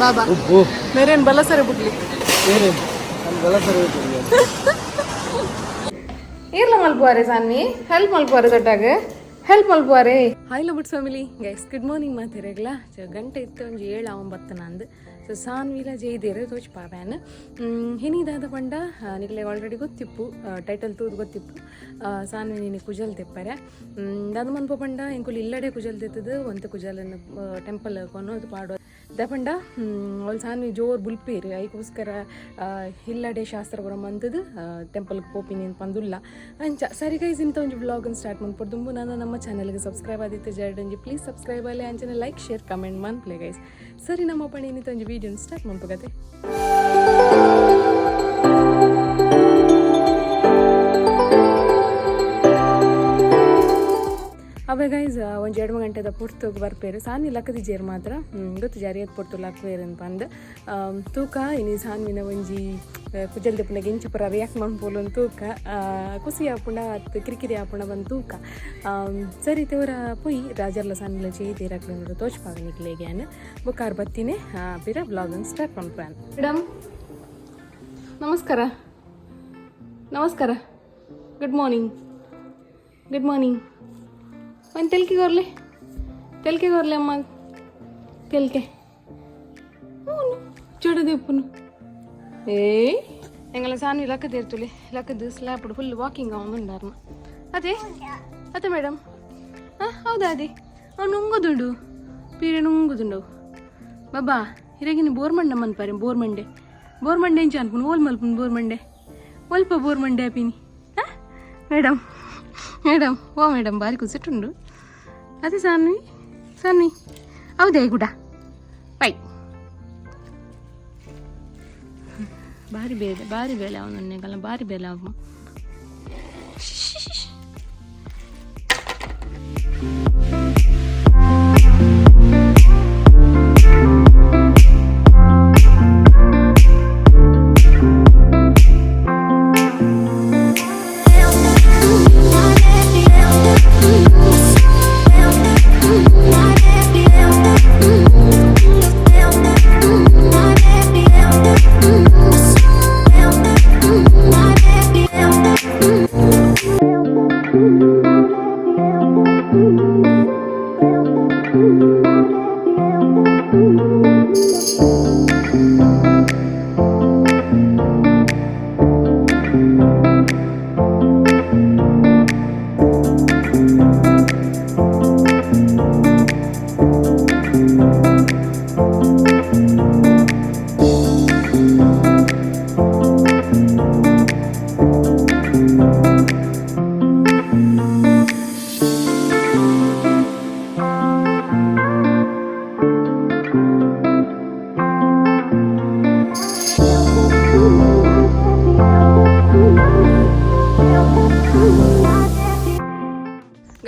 बाबा मेरे बला सर बुडली ಇರ್ಲ ಮಲ್ಪುವಾರೆ ಸಾನ್ವಿ ಹೆಲ್ಪ್ ಮಲ್ಪುವಾರೆ ದೊಡ್ಡಾಗ ಹೆಲ್ಪ್ ಮಲ್ಪುವಾರೆ. Hi lovebirds family guys good morning ಮಾತಿರಗ್ಲ ಗಂಟೆ ಇತ್ತು ಒಂದು 7-9 ನಂದು ಸೊ ಸಾನ್ವಿಲ ಜೈದೇರೆ ತೋಚ್ ಪಾವ್ಯಾನ್ ಹಿನಿದಾದ ಪಂಡ ನಿಕ್ಲೆ ಆಲ್ರೆಡಿ ಗೊತ್ತಿಪ್ಪು ಟೈಟಲ್ ತೂದು ಗೊತ್ತಿಪ್ಪು ಸಾನ್ವಿ ನೀನು ಕುಜಲ್ ತೆಪ್ಪರೆ ಅದು ಮನ್ಪ ಪಂಡ ಎಂಕುಲು ಇಲ್ಲಡೆ ಕುಜಲ್ ತೆತ್ತದು ಒಂದು ಕುಜಲನ್ನು ಟೆಂಪಲ್ ಕೊನೋದು ಪಾಡೋ ದಪಂಡ ಅವ್ಳು ಸಾನ್ವಿ ಜೋರು ಬುಲ್ಪೇರು ಅದಕ್ಕೋಸ್ಕರ ಇಲ್ಲಡೆ ಶಾಸ್ತ್ರ ಬರೋ ಮಂತದ್ದು ಟೆಂಪಲ್ಗೆ ಪೋಪಿನಿ ಅಂತ ಬಂದುಲ್ಲ ಅಂಚ ಸರಿ ಗೈಸ್ ಇಂಥ ಒಂದು ವ್ಲಾಗನ್ನು ಸ್ಟಾರ್ಟ್ ಮಾಡ್ಕೊಡ್ದುಂಬು ನಾನು ನಮ್ಮ ಚಾನಲ್ಗೆ ಸಬ್ಸ್ಕ್ರೈಬ್ ಆದಿತ್ತು ಜರ್ಡಂಜಿ ಪ್ಲೀಸ್ ಸಬ್ಸ್ಕ್ರೈಬ್ ಅಲ್ಲಿ ಅಂಚನೆ ಲೈಕ್ ಶೇರ್ ಕಮೆಂಟ್ ಮನ್ಪ್ಲೆ ಗೈಸ್. ಸರಿ ನಮ್ಮ ಪಣಿ ಇನ್ನಿತ್ತು ಒಂದು ವೀಡಿಯೋನ ಸ್ಟಾರ್ಟ್ ಮಾಡ್ಕೋಗತ್ತೆ. ಅವೇ ಗೈಸ್ ಒಂದು 2 ಗಂಟೆದ ಪುರ್ತೋಗಿ ಬರ್ಪೇರು ಸಾನ್ವಿ ಲಕ್ಕದಿ ಜೇರು ಮಾತ್ರ ಗೊತ್ತು ಜಾರಿಯತ್ ಪೊರ್ತು ಲಕ್ವೇರು ಅಂತ ಅಂದು ತೂಕ ಇನ್ನು ಸಾನ್ವಿನ ಒಂಜಿ ಕುಜಲ್ ದಪ್ಪನ ಗೆಂಚು ಪರ ರಿಯಾಕ್ಟ್ ಮಾಡ್ಬೋಲು ಅಂತ ತೂಕ ಕುಸಿ ಹಾಪುಂಡ ಅದು ಕಿರಿಕಿರಿ ಹಾಪುಂಡ ಬಂದು ತೂಕ ಸರಿ ತೇವರ ಪೊಯ್ ರಾಜರ್ಲ ಸಾನ್ವಿಲ ಚೇತಿ ರಾಕ್ಲ ತೋಚ್ಪಾಗ ನಿಕ್ಲೇಗ್ಯಾನ್ ಬುಕ್ಕಾರ್ ಬತ್ತಿನೇ ಪಿರ ಬ್ಲಾಗನ್ನು ಸ್ಟಾರ್ಟ್ ಮಾಡ್ಪ್ಯಾನ್. ಮೇಡಮ್ ನಮಸ್ಕಾರ ನಮಸ್ಕಾರ ಗುಡ್ ಮಾರ್ನಿಂಗ್ ಗುಡ್ ಮಾರ್ನಿಂಗ್. ಒಂದು ತೆಲ್ಕೆ ಗೊರ್ಲೆ ಅಮ್ಮ ತೆಲ್ಕೆ ಹ್ಞೂ ಚೂಡದೆಪ್ಪನು ಎಂಗಲ ಸಾನ್ವಿ ಲಕ್ಕದ ಇರ್ತುಲೆ ಲಕ್ಕದ ಸ್ಲ್ಯಾಪಡು ಫುಲ್ ವಾಕಿಂಗ್ ಅವನುಂಡಾರ್ನ ಅದೇ ಅತ್ತೆ ಮೇಡಮ್ ಹಾಂ ಹೌದಾ ಅದೇ ಅವ್ನು ನುಂಗೋದುಂಡು ಪೀರೆ ನುಂಗೋದುಂಡವು ಬಾಬಾ ಇರಾಗಿನ ಬೋರ್ಮಂಡ ಮನ್ಪಾರೆ ಬೋರ್ಮಂಡೆ ಇಂಚ ಅನ್ಪುನು ಓಲ್ ಮಲ್ಪುನು ಬೋರ್ಮಂಡೆ ಒಲ್ಪ ಬೋರ್ಮಂಡೆ ಆಪಿನಿ ಹಾಂ ಮೇಡಮ್ ಓ ಮೇಡಮ್ ಬಾರಿ ಕುಸಿಟ್ಟುಂಡು ಅದೇ ಸಾನ್ವಿ ಹೌದೇ ಗುಡ ಬೈ ಭಾರಿ ಬೇಲೆ ಅವನನ್ನೆಗಲ್ಲ ಭಾರಿ ಬೇಲೆ ಅವ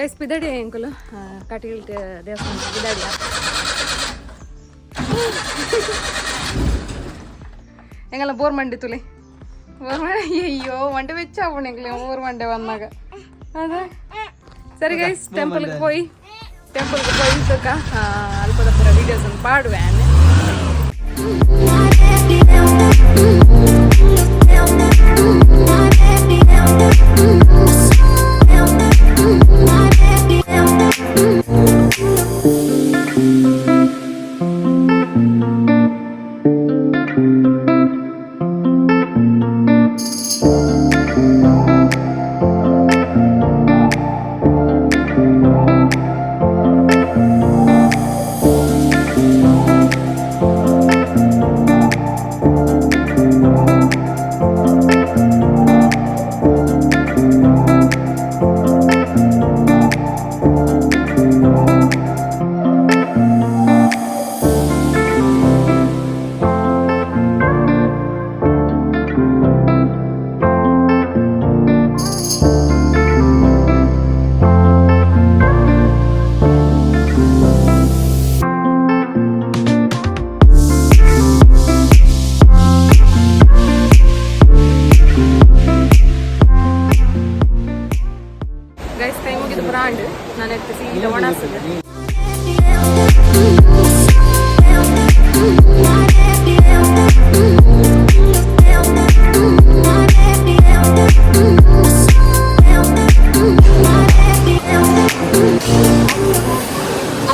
ಗೈಸ್ ಪಿದಾಡಿ ಅಂಕಲ್ ಕಾಟಿಲ್ ದೇವಸ್ಥಾನ ಪಿದಾಡಿ ಎಂಗಲ್ಲ ಬೋರ್ ಮಂಡಿ ತುಲೆ ಅಯ್ಯೋ ಮಂಡೆ ವೆಚ್ಚ ಆಗೋಣ ಎಂಗ್ಲೆ ಬೋರ್ ಮಂಡೆ ಬಂದಾಗ ಅದ ಸರಿ ಗೈಸ್ ಟೆಂಪಲ್ಗೆ ಹೋಗಿ ತಕ್ಕ ಅಲ್ಪದ ಪೂರ ವೀಡಿಯೋಸನ್ನು ಪಾಡುವೆ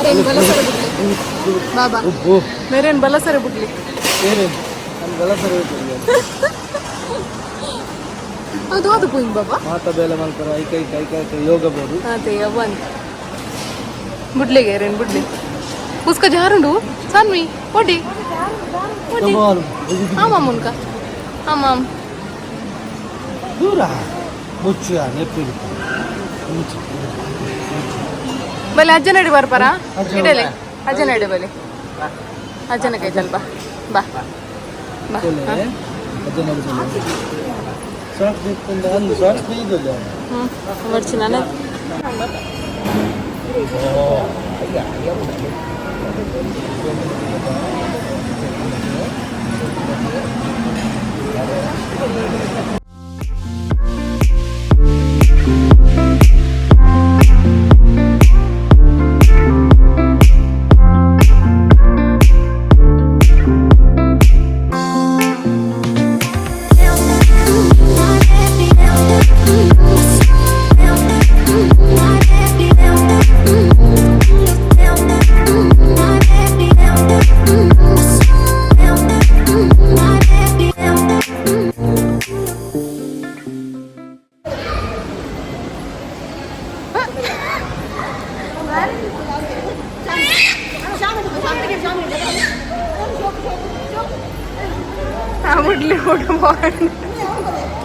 मेरे बला सर बुटली बाबा मेरे बला सर बुटली ಅದು ಅದು ಪೋಯಿಂಗ್ ಬಾಬಾ ಮಾತಾ ಬೇಲೆ ಮಲ್ಪರ ಐಕೈ ಯೋಗ ಬೋದು ಅದೇ ಅವನ್ ಬುಡ್ಲಿಗೆ ರೇನ್ ಬುಡ್ಲಿ उसका ಜಾರುಂಡು ಸಾನ್ವಿ ಓಡಿ ಓಡಿ ಆಮಾ ಮುನ್ಕ ಆಮಾಮ್ ದೂರ ಮುಚ್ಚ ನೆಪ್ಪಿರು ಬಲೆ ಅಜ್ಜನಡಿ ಬರ್ಪಾರ ಇಡಲೆ ಅಜ್ಜನಡಿ ಬಲೆ ಅಜ್ಜನ ಕೈ ಸ್ವಲ್ಪ ಬಾ ಬಾ ಅಜ್ಜನಡಿ ಶಾರ್ಟ್ ಬೇಕಂದ ಅಲ್ಲಿ ಶಾರ್ಟ್ ಬೇಯಿದಲ್ಲ ಬರ್ಚಿ ನಾನು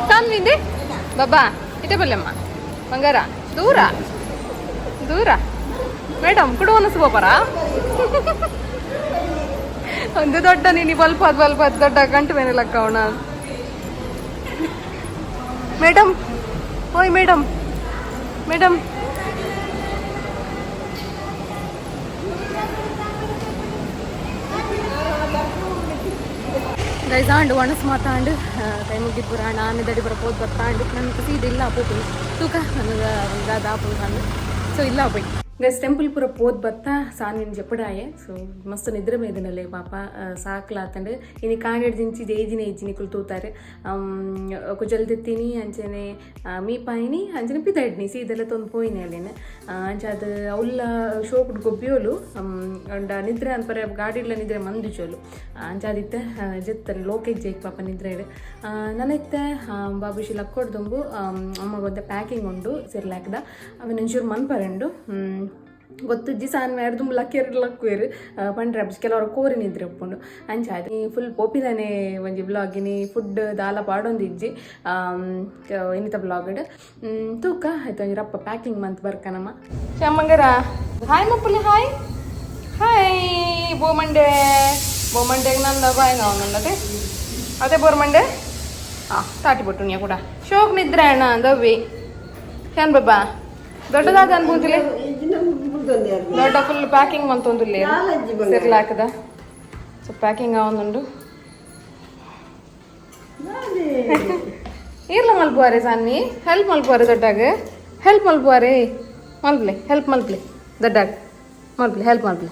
ಸಾನ್ವಿಂದೆ ಬಾಬಾ ಇಟೇ ಬಲ್ಲಮ್ಮ ಬಂಗಾರ ದೂರ ದೂರ ಮೇಡಮ್ ಕುಡು ಅನಿಸ್ಬೋಪಾರ ಒಂದು ದೊಡ್ಡ ನೀನು ಬಲ್ಪ ಅದು ದೊಡ್ಡ ಗಂಟು ಮೇಲೆ ಲಕ್ಕ ಅವಣ ಮೇಡಮ್ ಓಯ್ ಮೇಡಮ್ ಮೇಡಮ್ ಗೈಸಾಂಡು ಒಣಸ್ ಮಾತಾಂಡು ಕೈ ಮುಗಿದ್ ಪುರಾಣ ಆನೆದಡಿ ಬರಪೋದು ಬರ್ತಾಂಡು ನನಗೆ ಸೀದಿಲ್ಲ ಪೋಪು ತೂಕ ನನಗೆ ಒಂದು ಆಪು ಅಂದು ಸೊ ಇಲ್ಲ పోయి గైస్ టెంపుల్ పూర పోత్ బత్తా సాని చెప్పడాయే సో మస్తు నిద్ర మీదనలే పాప సాకులాతండే ఇని కాగడి దించి ఏజిని కులుతూతారు ఒక జల్ది తిని ಅಂಚನೆ ಮೀ ಪಾಯಿನಿ ಅಂಚನೆ ಪಿದಾಡ್ನಿ ಸೀದೆಲ್ಲ ತೊಂದು ಪೋಯಿನೇಲೇನೆ ಅಂಚ ಅದು ಅವಲ್ಲ ಶೋಕುಡ್ ಗೊಬ್ಬಿಯೋಲು ಅಂಡ ನಿದ್ರೆ ಅನ್ಪರೆ ಗಾಡಿಡ್ಲ ನಿದ್ರೆ ಮಂದುಚೋಲು ಅಂಚ ಅದಿತ್ತೆ ಜೆತ್ತರೆ ಲೋಕೇಜ್ ಜೇಕ್ ಪಾಪ ನಿದ್ರೆ ನನ್ನೈತೆ ಬಾಬುಶಿ ಲಕ್ಕೊಡ್ದುಂಬು ಅಮ್ಮಗೊಂದು ಪ್ಯಾಕಿಂಗ್ ಉಂಡು ಸಿರ್ಲಾಕ್ದ ಅವನ ಒಂಚೂರು ಮನ್ಪರೆಂಡು ಗೊತ್ತಿಜ್ಜಿ ಸಾನ್ ಮೇಡ್ದು ಲಕ್ಕೆರಡು ಲಕ್ಕುವೇರು ಪಂಡ್ರೆ ಕೆಲವರು ಕೋರಿನಿದ್ರೆ ಒಪ್ಪುಂಡು ಅಂಚಾದ ಫುಲ್ ಪೋಪಿದಾನೆ ಒಂಜಿ ಬ್ಲಾಗಿನಿ ಫುಡ್ ದಾಲ ಪಾಡೊಂದಿಜ್ಜಿ ಇನ್ನಿತ ಬ್ಲಾಗಡ್ ತೂಕ ಆಯ್ತು ಒಂಜಿ ರಪ್ಪ ಪ್ಯಾಕಿಂಗ್ ಮಂತ್ ಬರ್ಕನಮ್ಮ ಶ್ಯಾಮಂಗರ ಹಾಯ್ ಮಪ್ಪುಲಿ ಹಾಯ್ ಹಾಯ್ ಬೋಮಂಡೆಗೆ ನಂದ ಬಾಯ್ ನಾವನ್ನದೆ ಅದೇ ಬೋರ್ಮಂಡೆ ಹಾಂ ತಾಟಿ ಬಿಟ್ಟು ನೀ ಕೂಡ ಶೋಕ್ ನಿದ್ರೆ ಅಣ್ಣ ದವ್ವಿ ಶಾನ್ ಬಾಬಾ ದೊಡ್ಡದಾದ ಅನ್ಬೋದಿಲ್ಲ ದೊಡ್ಡ ಫುಲ್ ಪ್ಯಾಕಿಂಗ್ ಮಂತೊಂದಿಲ್ಲ ಸಿರ್ಲಾಕ್ದ ಸೊ ಪ್ಯಾಕಿಂಗ್ ಆವೊಂದುಂಡು ಇರ್ಲ ಮಲ್ಪುವಾರೆ ಸಾನ್ವಿ ಹೆಲ್ಪ್ ಮಲ್ಪುವಾರೆ ದೊಡ್ಡಾಗ ಹೆಲ್ಪ್ ಮಲ್ಪುವಾರೆ ಮಲ್ಪ್ಲೆ ಹೆಲ್ಪ್ ಮಲ್ಪ್ಲೆ ದೊಡ್ಡಾಗ ಮಲ್ಪ್ಲೆ ಹೆಲ್ಪ್ ಮಲ್ಪ್ಲೆ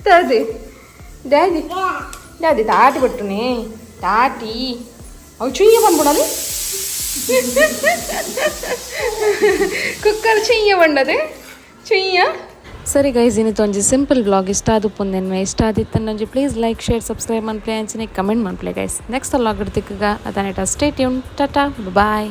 ಡ್ಯಾಡಿ ಡ್ಯಾಡಿ ಡ್ಯಾಡಿ ತಾಟಿ ಬಿಟ್ಟುನಿ ತಾಟಿ ಅವು ಚುಯ್ಯ ಬಂದ್ಬಿಡೋದು ಕುಕ್ಕರ್ ಚುಯ್ಯ ಬಂಡದೆ ಚುಯ್ಯ ಸರಿ ಗೈಸ್ ಇನ್ನಿತ್ತು ಒಂಜಿ ಸಿಂಪಲ್ ವ್ಲಾಗ್ ಇಷ್ಟ ಆದು ಪೊಂದೆನ್ವೆ ಇಷ್ಟ ಆದಿತ್ತಂದು ಒಂಜಿ ಪ್ಲೀಸ್ ಲೈಕ್ ಶೇರ್ ಸಬ್ಸ್ಕ್ರೈಬ್ ಮನ್ಪ್ಲೆ ಅಂಚನೆ ಕಮೆಂಟ್ ಮನ್ಪ್ಲೆ ಗೈಸ್ ನೆಕ್ಸ್ಟ್ ವ್ಲಾಗ್ ಇಡ್ತಿಕ್ಕ ಅದನ್ನ ಸ್ಟೇ ಟ್ಯೂನ್ ಟಾಟಾ ಬಾಯ್.